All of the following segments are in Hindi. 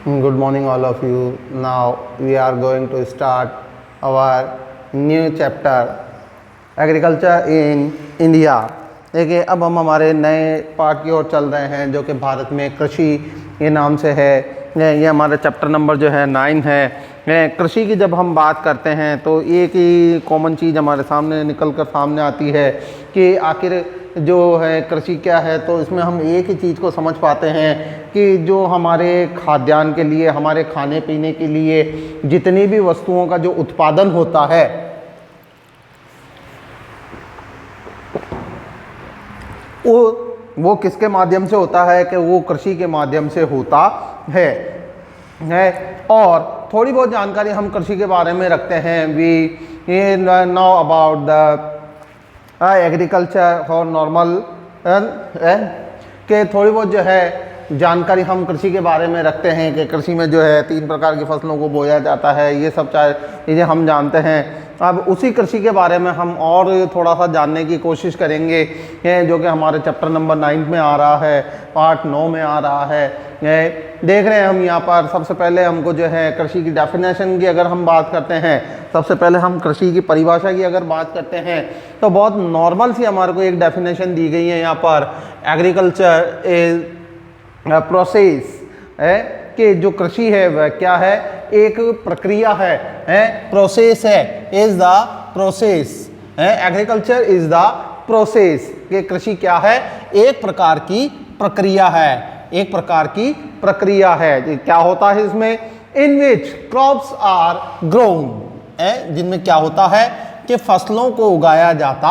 Good morning, all of you. Now we are going to start our new chapter, Agriculture in India. देखिए, अब हम हमारे नए पार्ट की ओर चल रहे हैं जो कि भारत में कृषि के नाम से है। ये हमारा चैप्टर नंबर जो है 9 है। कृषि की जब हम बात करते हैं तो एक ही कॉमन चीज़ हमारे सामने निकल कर सामने आती है कि आखिर जो है कृषि क्या है। तो इसमें हम एक ही चीज़ को समझ पाते हैं कि जो हमारे खाद्यान्न के लिए, हमारे खाने पीने के लिए जितनी भी वस्तुओं का जो उत्पादन होता है वो किसके माध्यम से होता है कि वो कृषि के माध्यम से होता है। और थोड़ी बहुत जानकारी हम कृषि के बारे में रखते हैं। We know about the agriculture और नॉर्मल के थोड़ी बहुत जो है जानकारी हम कृषि के बारे में रखते हैं कि कृषि में जो है 3 प्रकार की फसलों को बोया जाता है। ये सब चीज़ें हम जानते हैं। अब उसी कृषि के बारे में हम और थोड़ा सा जानने की कोशिश करेंगे जो कि हमारे चैप्टर नंबर 9 में आ रहा है, पार्ट 9 में आ रहा है। देख रहे हैं हम यहाँ पर सबसे पहले हमको जो है कृषि की डेफिनेशन की अगर हम बात करते हैं, सबसे पहले हम कृषि की परिभाषा की अगर बात करते हैं तो बहुत नॉर्मल सी हमारे को एक डेफिनेशन दी गई है यहाँ पर। एग्रीकल्चर इज प्रोसेस है कि जो कृषि है वह क्या है, एक प्रक्रिया है, प्रोसेस है, is the process. Agriculture is the process कि कृषि क्या है, एक प्रकार की प्रक्रिया है, एक प्रकार की प्रक्रिया है। क्या होता है इसमें, इन विच क्रॉप्स आर ग्रोन, जिनमें क्या होता है कि फसलों को उगाया जाता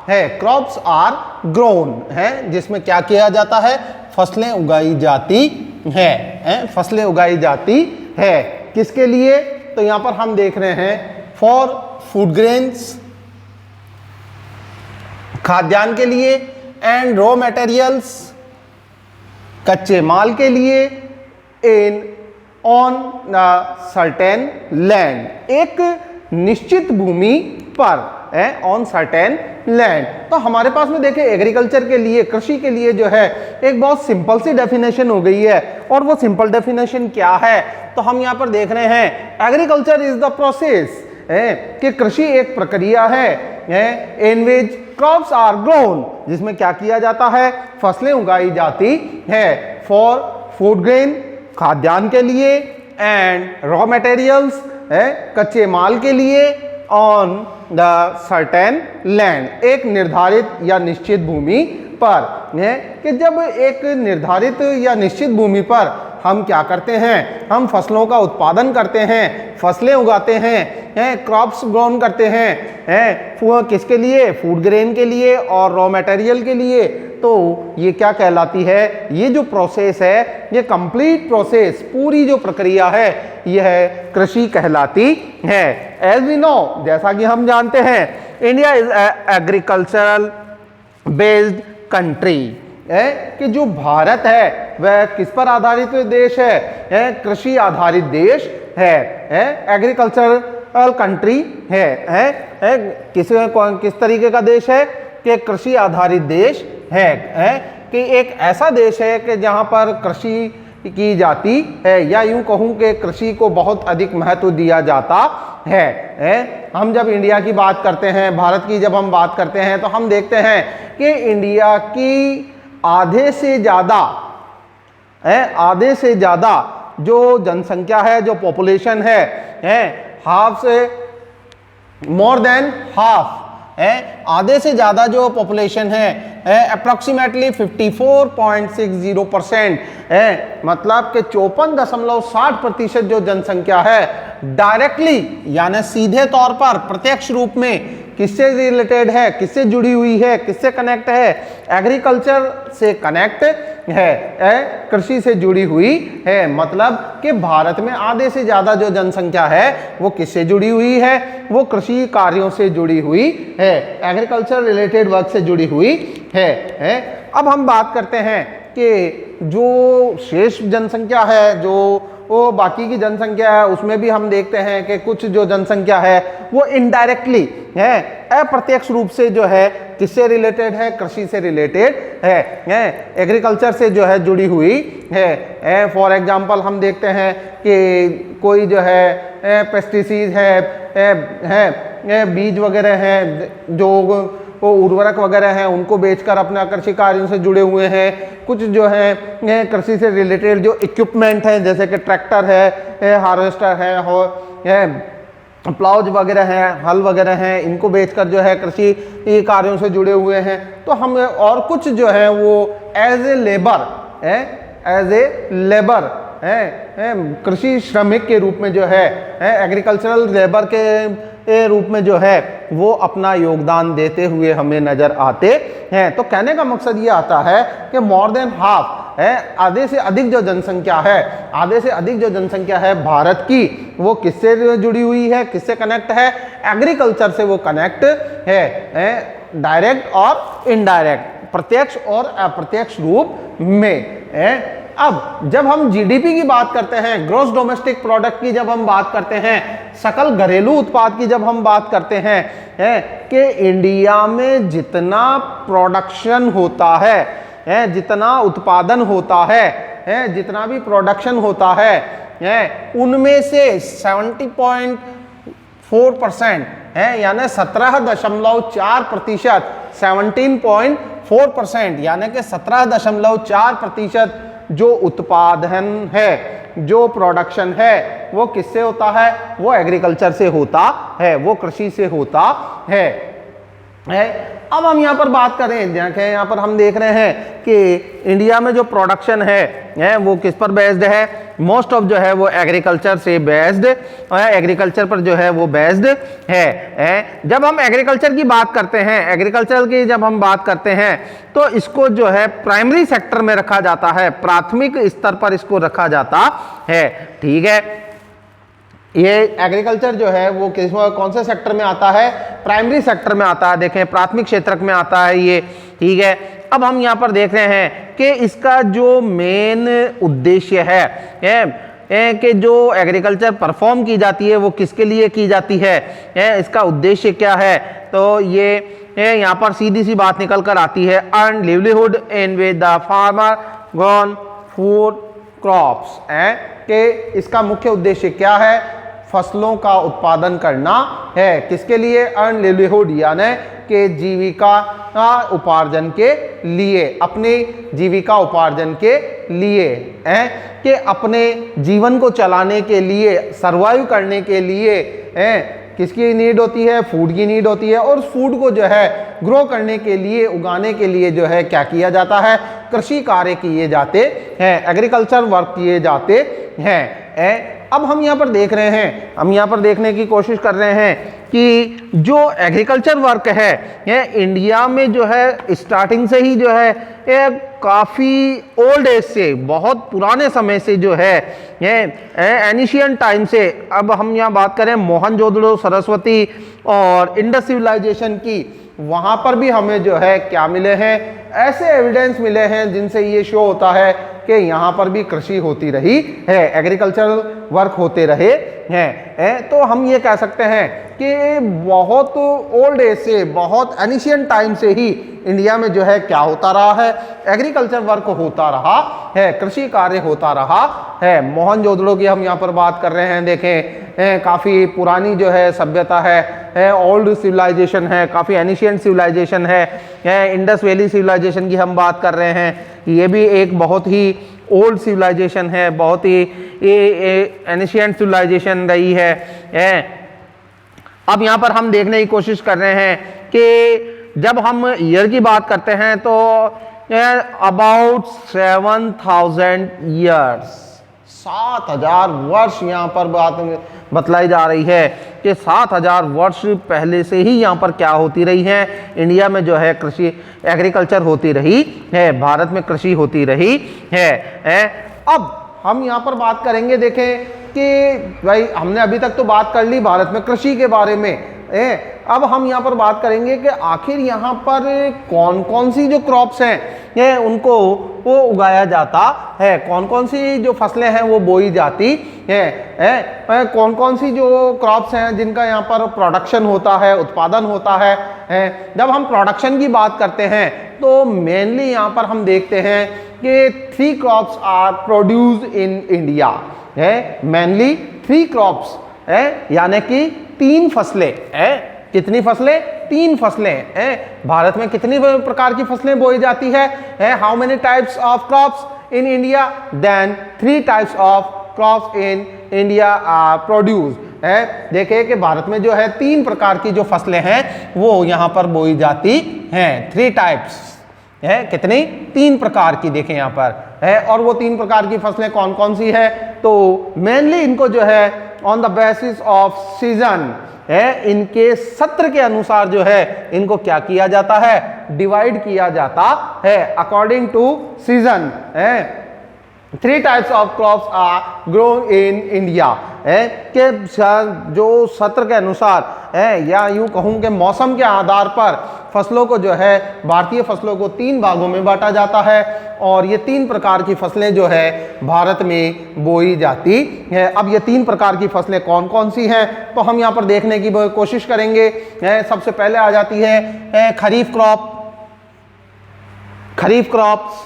है। क्रॉप्स आर ग्रोन है जिसमें क्या किया जाता है, फसलें उगाई जाती है, फसलें उगाई जाती है। किसके लिए, तो यहां पर हम देख रहे हैं फॉर फूड ग्रेन्स, खाद्यान्न के लिए, एंड रॉ मटेरियल्स, कच्चे माल के लिए, इन ऑन सर्टेन लैंड, एक निश्चित भूमि पर, ऑन सर्टेन लैंड। तो हमारे पास में देखें एग्रीकल्चर के लिए, कृषि के लिए जो है एक बहुत सिंपल सी डेफिनेशन हो गई है। और वो सिंपल डेफिनेशन क्या है, तो हम यहाँ पर देख रहे हैं एग्रीकल्चर इज द प्रोसेस, कि कृषि एक प्रक्रिया है इन विच क्रॉप्स आर ग्रोन, जिसमें क्या किया जाता है, फसलें उगाई जाती है। फॉर फूड ग्रेन, खाद्यान्न के लिए, एंड रॉ मटेरियल्स, कच्चे माल के लिए, ऑन द सर्टेन लैंड, एक निर्धारित या निश्चित भूमि पर। कि जब एक निर्धारित या निश्चित भूमि पर हम क्या करते हैं, हम फसलों का उत्पादन करते हैं, फसलें उगाते हैं, क्रॉप्स ग्रोन करते हैं, किसके लिए, फूड ग्रेन के लिए और रॉ मटेरियल के लिए। तो ये क्या कहलाती है, ये जो प्रोसेस है, ये कंप्लीट प्रोसेस, पूरी जो प्रक्रिया है, यह कृषि कहलाती है। एज वी नो, जैसा कि हम जानते हैं, India is agricultural based country, कि जो भारत है वह किस पर आधारित देश है, कृषि आधारित देश है, एग्रीकल्चरल कंट्री है, किस तरीके का देश है कि कृषि आधारित देश है, कि एक ऐसा देश है कि जहां पर कृषि की जाती है, या यूं कहूं कि कृषि को बहुत अधिक महत्व दिया जाता है। हम जब इंडिया की बात करते हैं, भारत की जब हम बात करते हैं, तो हम देखते हैं कि इंडिया की आधे से ज़्यादा जो जनसंख्या है, जो पॉपुलेशन है, हाफ से मोर देन हाफ, आधे से ज़्यादा जो पॉपुलेशन है, अप्रॉक्सीमेटली 54.60% है, मतलब कि 54.60% जो जनसंख्या है डायरेक्टली यानी सीधे तौर पर, प्रत्यक्ष रूप में किससे रिलेटेड है, किससे जुड़ी हुई है, किससे कनेक्ट है, एग्रीकल्चर से कनेक्ट है, कृषि से जुड़ी हुई है। मतलब कि भारत में आधे से ज़्यादा जो जनसंख्या है वो किससे जुड़ी हुई है, वो कृषि कार्यों से जुड़ी हुई है, एग्रीकल्चर रिलेटेड वर्क से जुड़ी हुई है। अब हम बात करते हैं कि जो शेष जनसंख्या है, जो वो बाकी की जनसंख्या है, उसमें भी हम देखते हैं कि कुछ जो जनसंख्या है वो इनडायरेक्टली है, अप्रत्यक्ष रूप से जो है किससे रिलेटेड है? कृषि से रिलेटेड है, एग्रीकल्चर से जो है जुड़ी हुई है। फॉर एग्जांपल हम देखते हैं कि कोई जो है पेस्टिसाइड है, बीज वगैरह हैं, जो वो उर्वरक वगैरह हैं, उनको बेचकर अपना कृषि कार्यों से जुड़े हुए हैं। कुछ जो है कृषि से रिलेटेड जो इक्विपमेंट हैं, जैसे कि ट्रैक्टर है, हार्वेस्टर है, प्लाउज वगैरह हैं, हल वगैरह हैं, इनको बेचकर जो है कृषि कार्यों से जुड़े हुए हैं। तो हम और कुछ जो है वो एज ए लेबर कृषि श्रमिक के रूप में जो है एग्रीकल्चरल लेबर के रूप में जो है वो अपना योगदान देते हुए हमें नजर आते हैं। तो कहने का मकसद ये आता है कि मोर देन हाफ आधे से अधिक जो जनसंख्या है भारत की, वो किससे जुड़ी हुई है, किससे कनेक्ट है? एग्रीकल्चर से वो कनेक्ट है, डायरेक्ट और इनडायरेक्ट, प्रत्यक्ष और अप्रत्यक्ष रूप में। अब जब हम जीडीपी की बात करते हैं, ग्रॉस डोमेस्टिक प्रोडक्ट की जब हम बात करते हैं, सकल घरेलू उत्पाद की जब हम बात करते हैं कि इंडिया में जितना प्रोडक्शन होता है, जितना उत्पादन होता है, जितना भी प्रोडक्शन होता है, उनमें से 70.4% है, यानी 17.4%, 17.4% यानी कि 17.4% जो उत्पादन है, जो प्रोडक्शन है, वो किससे होता है? वो एग्रीकल्चर से होता है, वो कृषि से होता है। अब हम यहाँ पर बात करें, देखें यहाँ पर हम देख रहे हैं कि इंडिया में जो प्रोडक्शन है वो किस पर बेस्ड है? मोस्ट ऑफ जो है वो एग्रीकल्चर से बेस्ड, एग्रीकल्चर पर जो है वो बेस्ड है। जब हम एग्रीकल्चर की बात करते हैं, तो इसको जो है प्राइमरी सेक्टर में रखा जाता है, प्राथमिक स्तर पर इसको रखा जाता है। ठीक है, ये एग्रीकल्चर जो है वो कौन से सेक्टर में आता है? प्राइमरी सेक्टर में आता है। देखें, प्राथमिक क्षेत्र में आता है ये। ठीक है, अब हम यहाँ पर देख रहे हैं कि इसका जो मेन उद्देश्य है कि जो एग्रीकल्चर परफॉर्म की जाती है वो किसके लिए की जाती है, इसका उद्देश्य क्या है? तो ये यहाँ पर सीधी सी बात निकल कर आती है, earn livelihood in with the farmer grown food crops, कि इसका मुख्य उद्देश्य क्या है? फसलों का उत्पादन करना है। किसके लिए? अर्न लिवलीहुड, यानी कि जीविका उपार्जन के लिए, अपनी जीविका उपार्जन के लिए, कि अपने जीवन को चलाने के लिए, सरवाइव करने के लिए किसकी नीड होती है? फूड की नीड होती है। और फूड को जो है ग्रो करने के लिए, उगाने के लिए जो है क्या किया जाता है? कृषि कार्य किए जाते हैं, एग्रीकल्चर वर्क किए जाते हैं। अब हम यहाँ पर देख रहे हैं, हम यहाँ पर देखने की कोशिश कर रहे हैं कि जो एग्रीकल्चर वर्क है इंडिया में जो है स्टार्टिंग से ही जो है काफ़ी ओल्ड एज से, बहुत पुराने समय से जो है एनिशियन टाइम से, अब हम यहाँ बात करें मोहनजोदड़ो, सरस्वती और इंडस सिविलाइजेशन की, वहाँ पर भी हमें जो है क्या मिले हैं? ऐसे एविडेंस मिले हैं जिनसे ये शो होता है कि यहाँ पर भी कृषि होती रही है, एग्रीकल्चरल वर्क होते रहे हैं। तो हम ये कह सकते हैं कि बहुत ओल्ड एज से, बहुत एनिशियंट टाइम से ही इंडिया में जो है क्या होता रहा है? एग्रीकल्चर वर्क होता रहा है, कृषि कार्य होता रहा है। मोहनजोदड़ो की हम यहाँ पर बात कर रहे हैं, देखें काफ़ी पुरानी जो है सभ्यता है, ओल्ड सिविलाइजेशन है, काफ़ी एनिशियंट सिविलाइजेशन है। इंडस वैली सिविलाइजेशन की हम बात कर रहे हैं, ये भी एक बहुत ही ओल्ड सिविलाइजेशन है, बहुत ही एनिशियंट सिविलाइजेशन रही है। अब यहाँ पर हम देखने की कोशिश कर रहे हैं कि जब हम ईयर की बात करते हैं तो अबाउट 7000 ईयर्स, 7000 वर्ष यहाँ पर बात बतलाई जा रही है कि 7000 वर्ष पहले से ही यहाँ पर क्या होती रही है? इंडिया में जो है कृषि, एग्रीकल्चर होती रही है, भारत में कृषि होती रही है। अब हम यहाँ पर बात करेंगे, देखें कि भाई हमने अभी तक तो बात कर ली भारत में कृषि के बारे में, अब हम यहाँ पर बात करेंगे कि आखिर यहाँ पर कौन कौन सी जो क्रॉप्स हैं उनको वो उगाया जाता है, कौन कौन सी जो फसलें हैं वो बोई जाती हैं, कौन कौन सी जो क्रॉप्स हैं जिनका यहाँ पर प्रोडक्शन होता है, उत्पादन होता है, हैं। जब हम प्रोडक्शन की बात करते हैं तो मेनली यहाँ पर हम देखते हैं कि 3 crops are produced in India है, मेनली 3 क्रॉप्स है, यानी कि 3 फसलें है। कितनी फसलें? 3 फसलें हैं। भारत में कितनी प्रकार की फसलें बोई जाती है? How many types of crops in India? Then 3 types of crops in India are produced है। देखिए कि भारत में जो है 3 प्रकार की जो फसलें हैं वो यहाँ पर बोई जाती हैं। 3 टाइप्स है, कितनी? 3 प्रकार की देखें यहाँ पर है। और वो 3 प्रकार की फसलें कौन कौन सी है? तो मेनली इनको जो है on the basis off season है, इनके सत्र के अनुसार जो है इनको क्या किया जाता है? डिवाइड किया जाता है अकॉर्डिंग टू सीजन है। 3 types of crops are grown in India है कि जो सत्र के अनुसार है या यूं कहूं कि मौसम के आधार पर फसलों को जो है भारतीय फसलों को 3 भागों में बांटा जाता है और ये 3 प्रकार की फसलें जो है भारत में बोई जाती है। अब ये 3 प्रकार की फसलें कौन कौन सी हैं तो हम यहाँ पर देखने की कोशिश करेंगे। सबसे पहले आ जाती है खरीफ क्रॉप, खरीफ क्रॉप्स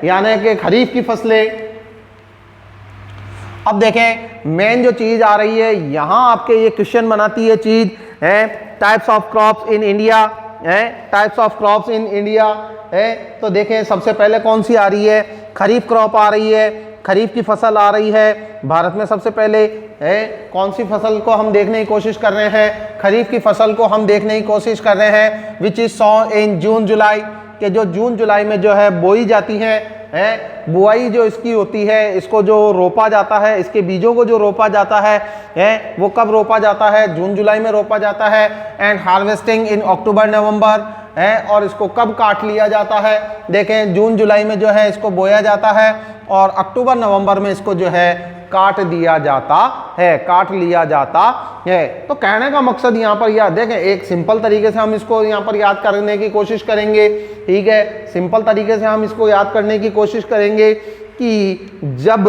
यानी कि खरीफ की फसलें। अब देखें मेन जो चीज आ रही है यहां आपके ये क्वेश्चन बनाती है चीज है types of crops in India है, types of crops in India है। तो देखें सबसे पहले कौन सी आ रही है? खरीफ क्रॉप आ रही है, खरीफ की फसल आ रही है। भारत में सबसे पहले है कौन सी फसल को हम देखने की कोशिश कर रहे हैं? खरीफ की फसल को हम देखने की कोशिश कर रहे हैं which is saw in June जुलाई, कि जो जून जुलाई में जो है बोई जाती है। बुआई जो इसकी होती है, इसको जो रोपा जाता है, इसके बीजों को जो रोपा जाता है वो कब रोपा जाता है? जून जुलाई में रोपा जाता है। एंड हार्वेस्टिंग इन अक्टूबर नवंबर है। और इसको कब काट लिया जाता है? देखें जून जुलाई में जो है इसको बोया जाता है और अक्टूबर नवंबर में इसको जो है काट दिया जाता है, काट लिया जाता है। तो कहने का मकसद यहाँ पर यह देखें, एक सिंपल तरीके से हम इसको यहाँ पर याद करने की कोशिश करेंगे। ठीक है, सिंपल तरीके से हम इसको याद करने की कोशिश करेंगे कि जब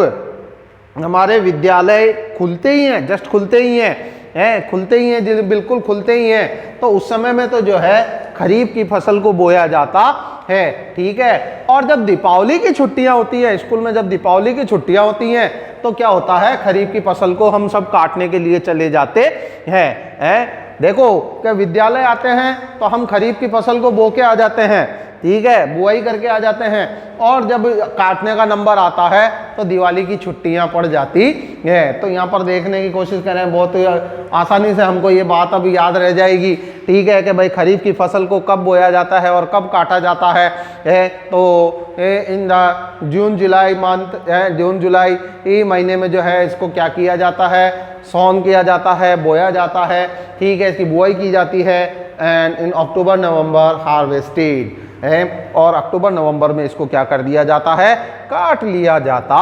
हमारे विद्यालय खुलते ही हैं, जस्ट खुलते ही हैं, खुलते ही हैं, बिल्कुल खुलते ही हैं, तो उस समय में तो जो है खरीफ की फसल को बोया जाता है। ठीक है, और जब दीपावली की छुट्टियां होती है, स्कूल में जब दीपावली की छुट्टियां होती हैं तो क्या होता है? खरीफ की फसल को हम सब काटने के लिए चले जाते हैं। देखो कि विद्यालय आते हैं तो हम खरीफ की फसल को बो के आ जाते हैं। ठीक है, बुआई करके आ जाते हैं और जब काटने का नंबर आता है तो दिवाली की छुट्टियां पड़ जाती है। तो यहाँ पर देखने की कोशिश करें, बहुत आसानी से हमको ये बात अब याद रह जाएगी। ठीक है कि भाई खरीफ की फसल को कब बोया जाता है और कब काटा जाता है। तो in the June July month, जून जुलाई महीने में जो है इसको क्या किया जाता है? सौन किया जाता है, बोया जाता है। ठीक है, इसकी बुआई की जाती है and in October November harvested है। और अक्टूबर नवंबर में इसको क्या कर दिया जाता है? काट लिया जाता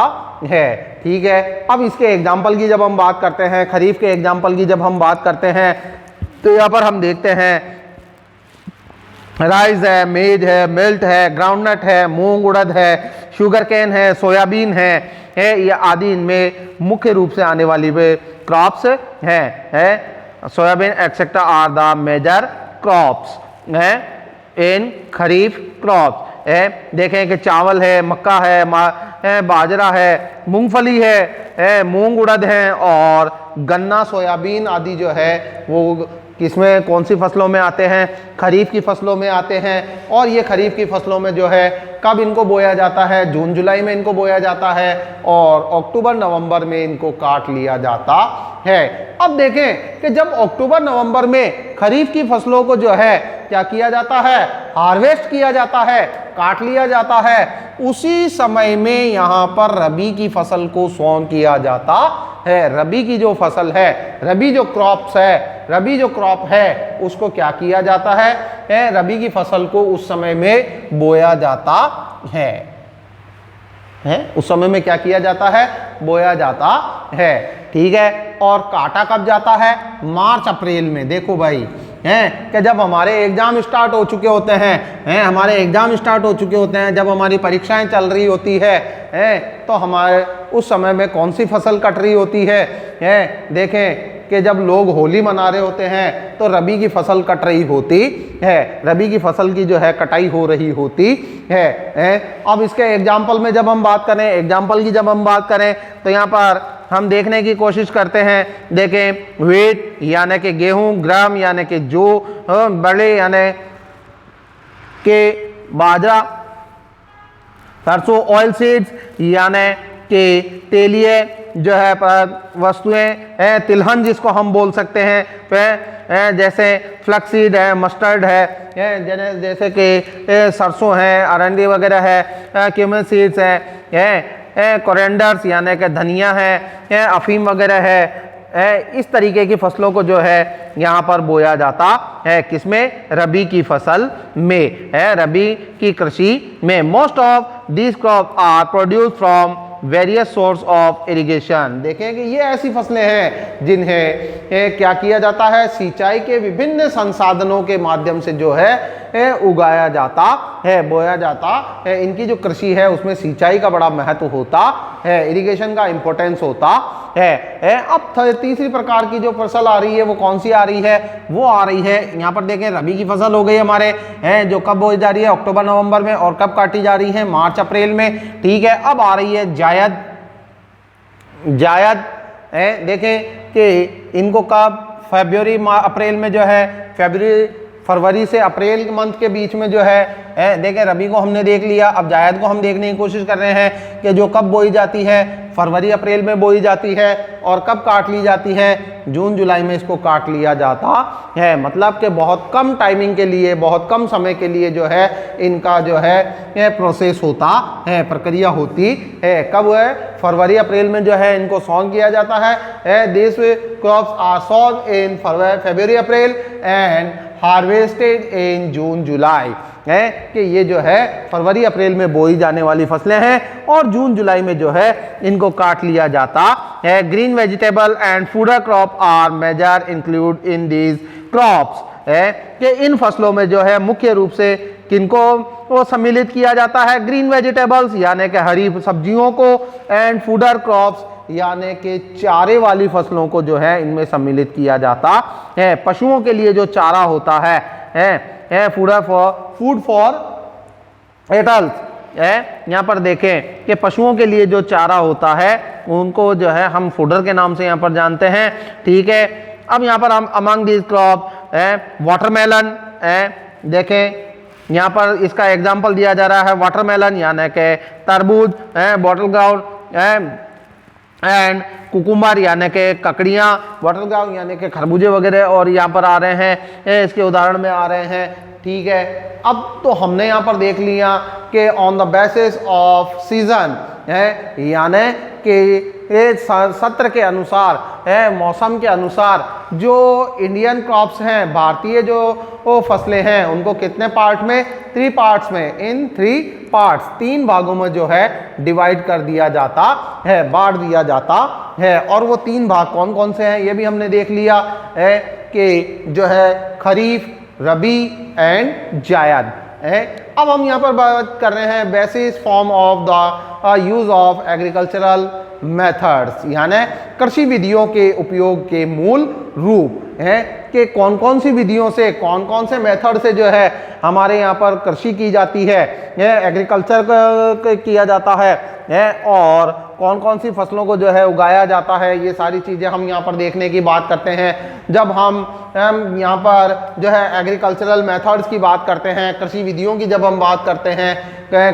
है। ठीक है, अब इसके एग्जाम्पल की जब हम बात करते हैं, खरीफ के एग्जाम्पल की जब हम बात करते हैं तो यहाँ पर हम देखते हैं राइस है, मेज है, मिल्ट है, ग्राउंडनट है, मूंग उड़द है, शुगर कैन है, सोयाबीन है, ये आदि इनमें मुख्य रूप से आने वाली वे क्रॉप्स हैं। Soybean etcetera are the major crops हैं इन खरीफ क्रॉप्स है। देखें कि चावल है, मक्का है, बाजरा है, मूंगफली है, मूंग उड़द है और गन्ना, सोयाबीन आदि जो है वो किसमें, कौन सी फसलों में आते हैं? खरीफ की फसलों में आते हैं। और ये खरीफ की फसलों में जो है कब इनको बोया जाता है? जून जुलाई में इनको बोया जाता है और अक्टूबर नवंबर में इनको काट लिया जाता है। अब देखें कि जब अक्टूबर नवंबर में खरीफ की फसलों को जो है क्या किया जाता है? हार्वेस्ट किया जाता है, काट लिया जाता है। उसी समय में यहाँ पर रबी की फसल को सोन किया जाता है। रबी की जो फसल है, रबी जो क्रॉप्स है, रबी जो क्रॉप है उसको क्या किया जाता है? रबी की फसल को उस समय में बोया जाता है। उस समय में क्या किया जाता है? बोया जाता है। ठीक है, और काटा कब जाता है? मार्च अप्रैल में। देखो भाई कि जब हमारे एग्जाम स्टार्ट हो चुके होते हैं, हमारे एग्जाम स्टार्ट हो चुके होते हैं, जब हमारी परीक्षाएं चल रही होती है, तो हमारे उस समय में कौन सी फसल कट रही होती है? देखें कि जब लोग होली मना रहे होते हैं तो रबी की फसल कट रही होती है, रबी की फसल की जो है कटाई हो रही होती है। अब इसके एग्जाम्पल में जब हम बात करें, एग्जाम्पल की जब हम बात करें तो यहाँ पर हम देखने की कोशिश करते हैं। देखें, व्हीट यानी कि गेहूं, ग्राम यानी कि जो, बड़े यानी कि बाजरा, सरसों ऑयल सीड्स यानी कि तेलीय जो है वस्तुएं हैं, तिलहन जिसको हम बोल सकते हैं, जैसे फ्लैक्सीड है, मस्टर्ड है, जैसे कि सरसों है, अरंडी वगैरह है, क्यूमिन सीड्स है, कोरिएंडर्स यानी कि धनिया है, अफीम वगैरह है। इस तरीके की फसलों को जो है यहाँ पर बोया जाता है, किसमें? रबी की फसल में है, रबी की कृषि में। Most of these crop are produce from various source of irrigation. देखें कि ये ऐसी फसलें हैं जिन्हें क्या किया जाता है, सिंचाई के विभिन्न संसाधनों के माध्यम से जो है उगाया जाता है, बोया जाता है। इनकी जो कृषि है उसमें सिंचाई का बड़ा महत्व होता है, इरिगेशन का इंपॉर्टेंस होता है। अब तीसरी प्रकार की जो फसल आ रही है वो कौन सी आ रही है? वो आ रही है, यहाँ पर देखें, रबी की फसल हो गई हमारे, जो कब बोई जा रही है? अक्टूबर नवंबर में। और कब काटी जा रही है? मार्च अप्रैल में। ठीक है, अब आ रही है जायद। जायद देखें कि इनको कब? फरवरी अप्रैल में जो है, फरवरी से अप्रैल मंथ के बीच में जो है, देखें रबी को हमने देख लिया। अब जायद को हम देखने की कोशिश कर रहे हैं कि जो कब बोई जाती है, फरवरी अप्रैल में बोई जाती है। और कब काट ली जाती है? जून जुलाई में इसको काट लिया जाता है। मतलब कि बहुत कम टाइमिंग के लिए, बहुत कम समय के लिए जो है इनका जो है प्रोसेस होता है, प्रक्रिया होती है। कब है? फरवरी अप्रैल में जो है इनको सॉन किया जाता है। This crops are sown in February April and harvested in June July. है कि ये जो है फरवरी अप्रैल में बोई जाने वाली फसलें हैं और जून जुलाई में जो है इनको काट लिया जाता है। Green vegetable and fodder crop are major include in these crops. है कि इन फसलों में जो है मुख्य रूप से किनको वो सम्मिलित किया जाता है? ग्रीन वेजिटेबल्स यानी कि हरी सब्जियों को, एंड फूडर क्रॉप्स यानी कि चारे वाली फसलों को जो है इनमें सम्मिलित किया जाता है। पशुओं के लिए जो चारा होता है फूड फॉर एटल्स है। यहाँ पर देखें कि पशुओं के लिए जो चारा होता है उनको जो है हम फूडर के नाम से यहाँ पर जानते हैं। ठीक है, अब यहाँ पर हम अमंग दिस क्रॉप वाटरमेलन देखें, यहाँ पर इसका एग्जाम्पल दिया जा रहा है वाटरमेलन यानी कि तरबूज, बॉटल ग्राउंड एंड कुकुम्बर यानी कि ककड़ियाँ, बॉटल ग्राउंड यानी कि खरबूजे वगैरह और यहाँ पर आ रहे हैं, इसके उदाहरण में आ रहे हैं। ठीक है, अब तो हमने यहाँ पर देख लिया कि on the basis off season है, यानी कि सत्र के अनुसार मौसम के अनुसार जो इंडियन क्रॉप्स हैं, भारतीय जो वो फसलें हैं, उनको कितने पार्ट में? 3 पार्ट्स में, इन 3 पार्ट्स, 3 भागों में जो है डिवाइड कर दिया जाता है, बांट दिया जाता है। और वो 3 भाग कौन कौन से हैं ये भी हमने देख लिया है कि जो है खरीफ, रबी एंड जायद है। अब हम यहाँ पर बात कर रहे हैं basis form of the use of agricultural methods, यानी कृषि विधियों के उपयोग के मूल रूप है कि कौन कौन सी विधियों से, कौन कौन से मेथड से जो है हमारे यहाँ पर कृषि की जाती है, एग्रीकल्चर किया जाता है और कौन कौन सी फसलों को जो है उगाया जाता है। ये सारी चीज़ें हम यहाँ पर देखने की बात करते हैं। जब हम यहाँ पर जो है एग्रीकल्चरल मेथड्स की बात करते हैं, कृषि विधियों की जब हम बात करते हैं,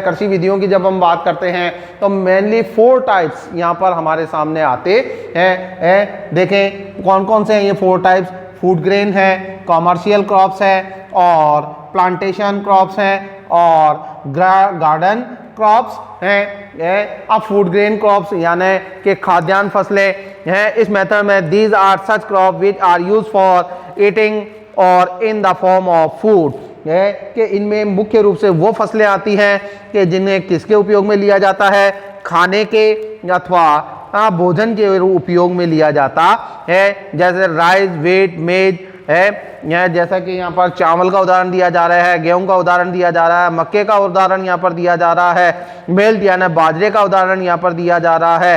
कृषि विधियों की जब हम बात करते हैं तो मेनली 4 टाइप्स यहाँ पर हमारे सामने आते हैं। देखें कौन कौन से हैं ये 4 टाइप्स? फूड ग्रेन है, कॉमर्शियल क्रॉप्स है और प्लांटेशन क्रॉप्स हैं और गार्डन क्रॉप्स हैं। अब फूड ग्रेन क्रॉप्स यानी कि खाद्यान्न फसलें हैं। इस मेथड में these are such crop which are use for eating और in the form of food, है कि इनमें मुख्य रूप से वो फसलें आती हैं कि जिन्हें किसके उपयोग में लिया जाता है? खाने के अथवा भोजन के उपयोग में लिया जाता है, जैसे राइस, व्हीट, मेज है। जैसा कि यहाँ पर चावल का उदाहरण दिया जा रहा है, गेहूं का उदाहरण दिया जा रहा है, मक्के का उदाहरण यहाँ पर दिया जा रहा है, मेल्ट यानी बाजरे का उदाहरण यहाँ पर दिया जा रहा है।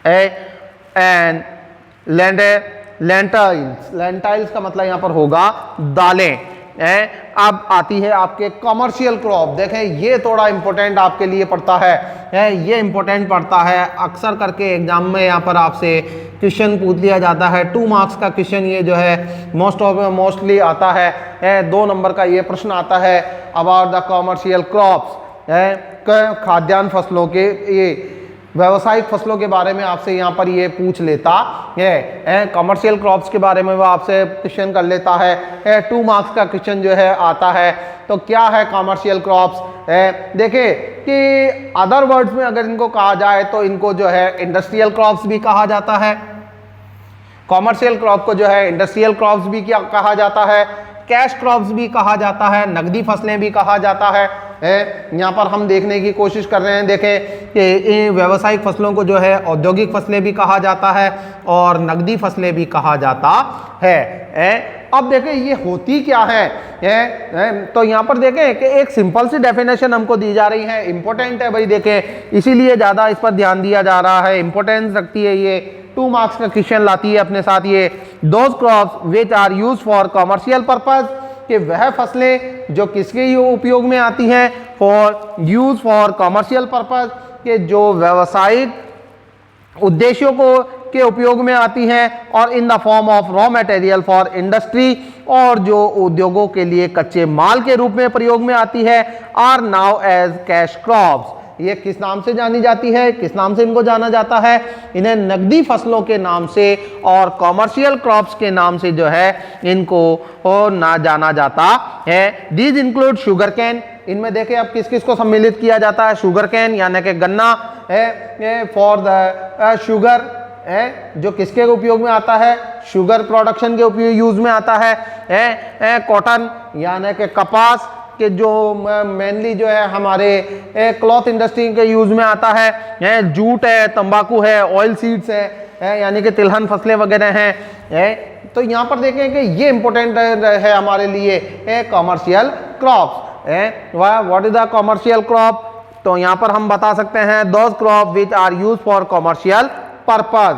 एंड लेंटाइल्स, लेंटाइल्स का मतलब यहाँ पर होगा दालें। अब आती है आपके कमर्शियल क्रॉप। देखें ये थोड़ा इंपॉर्टेंट आपके लिए पड़ता है, ये इंपॉर्टेंट पड़ता है अक्सर करके एग्जाम में यहाँ पर आपसे क्वेश्चन पूछ लिया जाता है। 2 मार्क्स का क्वेश्चन ये जो है मोस्टली आता है। 2 नंबर का ये प्रश्न आता है अबाउट द कमर्शियल क्रॉप्स, खाद्यान्न फसलों के, ये व्यावसायिक फसलों के बारे में आपसे यहाँ पर ये पूछ लेता है। कमर्शियल क्रॉप्स के बारे में वो आपसे क्वेश्चन कर लेता है। 2 मार्क्स का क्वेश्चन जो है आता है। तो क्या है कमर्शियल क्रॉप्स? देखिए कि अदर वर्ड्स में अगर इनको कहा जाए तो इनको जो है इंडस्ट्रियल क्रॉप्स भी कहा जाता है। कॉमर्शियल क्रॉप को जो है इंडस्ट्रियल क्रॉप्स भी क्या कहा जाता है, कैश क्रॉप्स भी कहा जाता है, नकदी फसलें भी कहा जाता है। यहाँ पर हम देखने की कोशिश कर रहे हैं, देखें कि व्यावसायिक फसलों को जो है औद्योगिक फसलें भी कहा जाता है और नकदी फसलें भी कहा जाता है। अब देखें ये होती क्या है, तो यहाँ पर देखें कि एक सिंपल सी डेफिनेशन हमको दी जा रही है। इंपॉर्टेंट है भाई, देखें इसीलिए ज़्यादा इस पर ध्यान दिया जा रहा है, इंपॉर्टेंस रखती है ये। 2 मार्क्स का क्वेश्चन लाती है अपने साथ ये। Those crops which are use for commercial purpose, कि वह फसलें जो किसके उपयोग में आती हैं, for use for commercial purpose, के जो व्यावसायिक उद्देश्यों को के उपयोग में आती हैं, और in the form of raw material for industry, और जो उद्योगों के लिए कच्चे माल के रूप में प्रयोग में आती है, are known as cash crops. ये किस नाम से जानी जाती है, किस नाम से इनको जाना जाता है? इन्हें नकदी फसलों के नाम से और कॉमर्शियल क्रॉप्स के नाम से जो है इनको ना जाना जाता है। दीज इंक्लूड शुगर कैन, इनमें देखें अब किस किस को सम्मिलित किया जाता है, शुगर कैन यानी कि गन्ना है, फॉर द शुगर है जो किसके उपयोग में आता है, शुगर प्रोडक्शन के उपयोग यूज में आता है। कॉटन यानी कि कपास के जो मेनली जो है हमारे क्लॉथ इंडस्ट्री के यूज में आता है। जूट है, तंबाकू है, ऑयल सीड्स है यानी कि तिलहन फसलें वगैरह हैं। तो यहाँ पर देखें कि ये इंपॉर्टेंट है हमारे लिए commercial crops. What is the commercial crop? तो यहाँ पर हम बता सकते हैं those crop which are use for commercial purpose,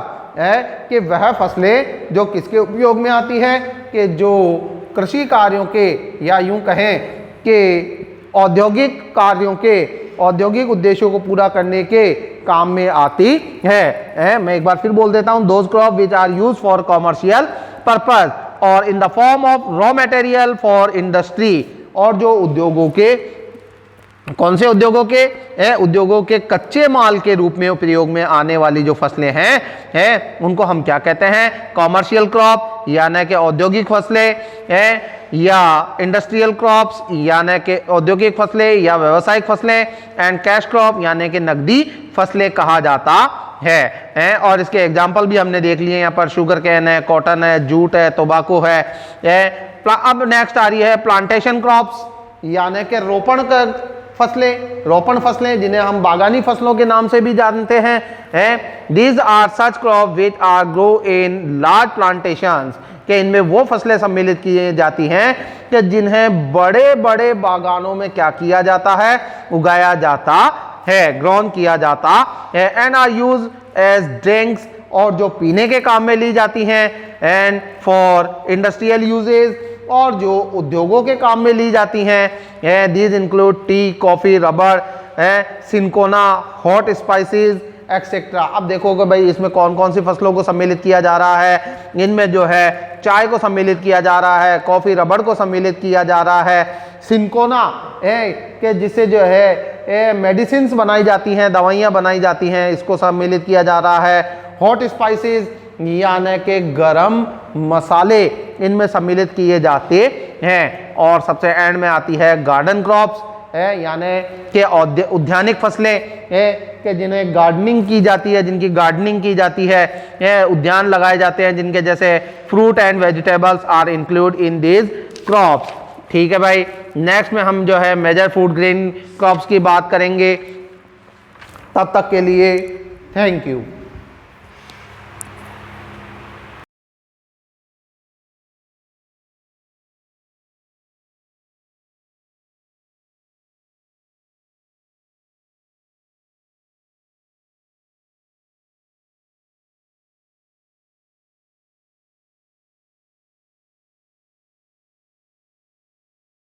कि वह फसलें जो किसके उपयोग में आती है, कि जो कृषि कार्यों के या यूं कहें कि औद्योगिक कार्यों के, औद्योगिक उद्देश्यों को पूरा करने के काम में आती है। मैं एक बार फिर बोल देता हूं, those crop which are use for commercial purpose और in the form of raw material for industry, और जो उद्योगों के, कौन से उद्योगों के, उद्योगों के कच्चे माल के रूप में प्रयोग में आने वाली जो फसलें हैं उनको हम क्या कहते हैं, कॉमर्शियल क्रॉप यानी कि औद्योगिक फसलें या इंडस्ट्रियल क्रॉप्स यानी कि औद्योगिक फसलें या व्यावसायिक फसलें, एंड कैश क्रॉप यानी कि नकदी फसलें कहा जाता है। और इसके एग्जाम्पल भी हमने देख लिए, यहाँ पर शुगर कैन है, कॉटन है, जूट है, तंबाकू है। अब नेक्स्ट आ रही है प्लांटेशन क्रॉप्स यानी कि रोपण फसलें, रोपण फसलें जिन्हें हम बागानी फसलों के नाम से भी जानते हैं। These are such crop which are grow in large plantations, कि इनमें वो फसलें सम्मिलित की जाती हैं कि जिन्हें बड़े बड़े बागानों में क्या किया जाता है, उगाया जाता है, ग्रोन किया जाता है। And are use as drinks, और जो पीने के काम में ली जाती हैं। एंड फॉर इंडस्ट्रियल यूजेज, और जो उद्योगों के काम में ली जाती हैं। These include T, coffee, rubber, cinchona, hot spices etcetera. अब देखो कि भाई इसमें कौन कौन सी फसलों को सम्मिलित किया जा रहा है। इनमें जो है चाय को सम्मिलित किया जा रहा है, कॉफी, रबर को सम्मिलित किया जा रहा है, सिनकोना के जिससे जो है मेडिसिन बनाई जाती हैं, दवाइयाँ बनाई जाती हैं, इसको सम्मिलित किया जा रहा है। हॉट स्पाइसेस यानी कि गरम मसाले इनमें सम्मिलित किए जाते हैं। और सबसे एंड में आती है गार्डन क्रॉप्स, यानी कि उद्यानिक फसलें कि जिन्हें गार्डनिंग की जाती है, जिनकी गार्डनिंग की जाती है, उद्यान लगाए जाते हैं जिनके, जैसे fruit and vegetables are include in these crops. ठीक है भाई, नेक्स्ट में हम जो है मेजर फूड ग्रेन क्रॉप्स की बात करेंगे। तब तक के लिए थैंक यू।